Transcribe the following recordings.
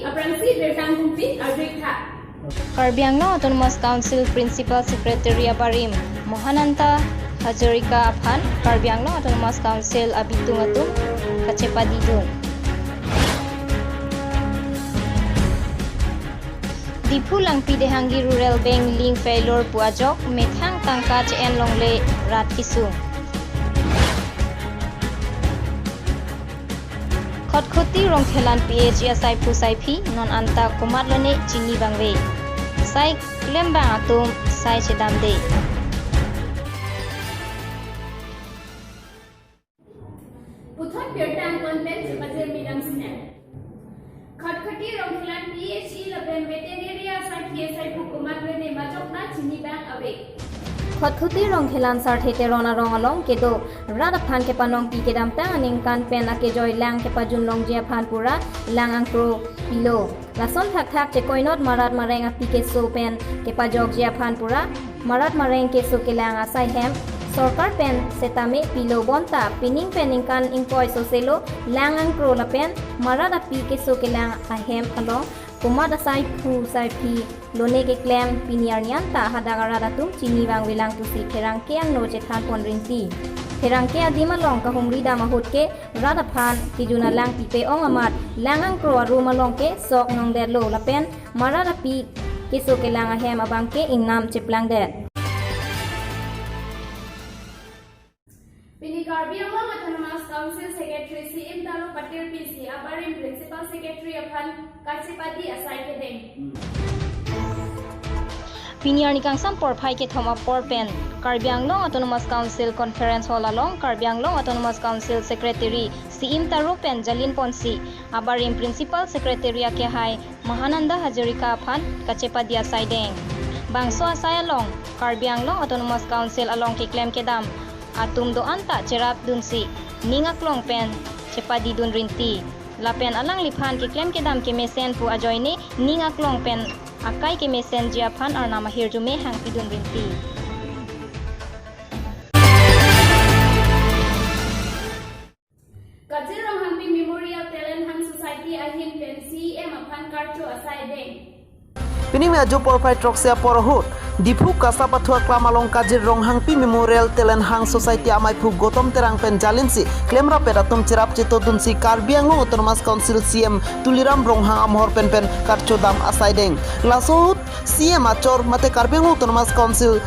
Aprangsi Bertang Kumpi Adrika. Karbi Anglong Autonomous Council Principal Secretary Abarim Mohananta Hazarika Aphan Karbi Anglong Autonomous Council Abitung Atum Kacepadidun Dipulang Pidehangi Rural Bank Link Failure Puajok Methang Tangka CN Longle Rat Kisung Khotkhuti Rongkhelan PH Sai Pusai Phi Non Anta Kumat Lone Chini Bangwe Sai Klembang Atum Sai Chedamde Puthon Bertang Content Major Midam Snap Khotkhuti Rongkhelan PH Laben Veterinaria Sai Kumat Lone Majokna Chini Bang Away Khotkhuti Rongkhelan Sarthe Terona Rongalong Kedo Radaphan ke Panong Pi Kedam Tang Aning Kan Pen Ake Joy Lang ke Pajun Long Jia Phan Pura Lang Angkro Pilo Lason Thak Thak Che Koinot Marat Mareng Api ke So Pen ke Pajok Jia Phan Pura Marat Mareng ke So ke Lang Asai Hem Sorkar Pen Setame Pilo Bonta Pining Pening Kan Ingkoi Soselo Lang Angkro La Pen Marat Api ke So ke Lang Asai Hem Along Kumada Sai Pu Sai Pi Lone ke Klem Piniar Nyanta Hadagara Datum Chini Bang Wilang Tusi Kerang ke Ang No Chethan Pon Rinti Kerang ke Adima Long ka Humri Da Mahut ke Radaphan Tijuna Lang Pipe Ong Amat Langang Kro Aruma Long ke Sok Nong Der Lo Lapen Marada Pi ke So ke Lang Ahem Abang ke Ingnam Cheplang Der Pini Karbi Anglong Autonomous Council Secretary CM Talo Patil PC Abarim Principal Secretary Aphan Kachepadi Asai Kedeng Piniar Nikang Sampor Pai ke Thoma Porpen Karbi Anglong Autonomous Council Conference Hall along Karbi Anglong Autonomous Council Secretary CM Taro Pen Jalin Ponsi Abarim Principal Secretary ke Hai Mahananda Hazarika Aphan Kachepadi Asai Deng Bangso Asai along Karbi Anglong Autonomous Council along ke Klem Kedam Atum do anta cerap dunsi ningak long pen cepadi dun rinti lapen alang liphan ke klem kedam ke mesen pu ajoine ningak long pen akai ke mesen jia phan arna mahir jume hang pidun rinti Kajirong Hampi Memorial Talent Hang Society Ahin Pen CM Aphan Karcho Asai Deng Pini me ajo porfai troksia porhut Dipu Kasa Pathua Klamalong Kajir Rong Hangpi Memorial Talent Hang Society Amai Phu Gotom Terang Pen Jalinsi Klemra Peratum Cirap Cito Dunsi Karbi Anglong Autonomous Council CM Tuliram Rong Hang Amhor Pen Pen Karchodam Asaideng Lasut CM Achor Mate Karbi Anglong Autonomous Council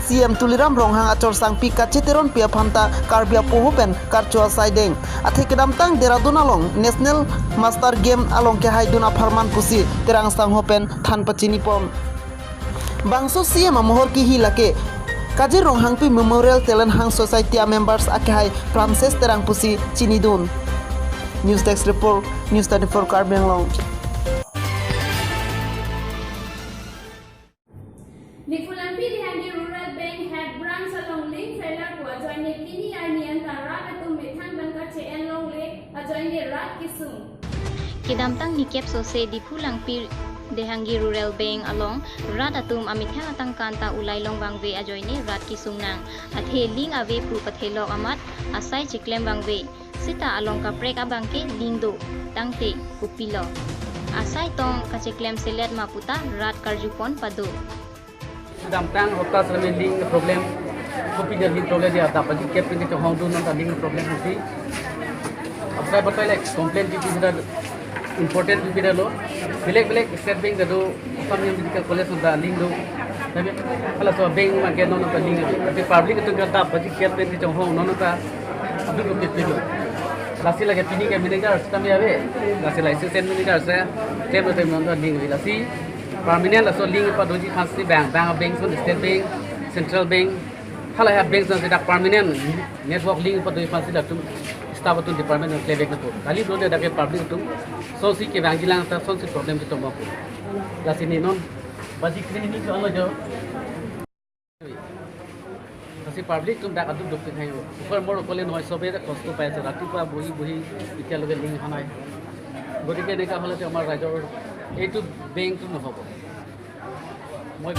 CM Tuliram Rong Hang Achor Sang Pika Citeron Pia Phanta Karbia Pohu Pen Karcho Asaideng Athe Kedam Tang Deradun Along National Master Game Along Ke Haiduna Farman Kusi Terang Sang Hopen Than Pachini Pom Bangso CM Amohor ki hilake Kajir Rong Hangpi Memorial Talent Hang Society members akhai Frances Terang Pusi Chinidun News Desk Report News 34 Karbi Anglong Nikulampi Dihangi Rural Bank had branch along Link Failure to adjoin Pini Arnian Tara Atum Methang Bangka CN Long Lake adjoin Rat Kisung Kedamtang nikep sose dipulang pir Dehangi Rural Bank along Rat Atum Amithang Atang Kanta Ulay Long Bangwe ajoine Rat Kisung Nang Athe Ling Ave Pu Pathelok Amat Asai Chiklem Bangwe Sita along Kaprek Abangke Lingdo Tangte Kupilo Asai Tong Kachiklem Selet Maputa Rat Karjupon Pado Damtang hotas rame ling problem kopi jadi problem dia dapat di cap ini hong dun nanti ling problem nanti apa betul like komplain di sini important di sini lo belak state bank itu kami medical college sudah ling do tapi kalau so bank makan nanti ling tapi public itu kita dapat di cap ini hong nanti abu kopi itu lasi lagi pini ke manager kami ada lasi assistant manager saya table nanti ling lasi permanent so link pa doji khasi bank so state bank central bank hala have banks na tidak permanent network link pa doji khasi la tum staff tu department na play back na to kali do da ke public tum so si ke bank jilang ta so si problem to mo la sini non baji kini jo alo jo kasi public tum da adu dokte khai super mor kole noi sobe da kosto pai sa rati pa bohi itia loge link hanai gotike neka hole te amar rajor এইটো বেংকটো নহব মই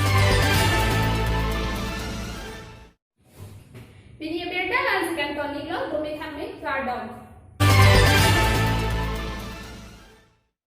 Pini Berta Lansikan Tonilo Bumi Kami Kardom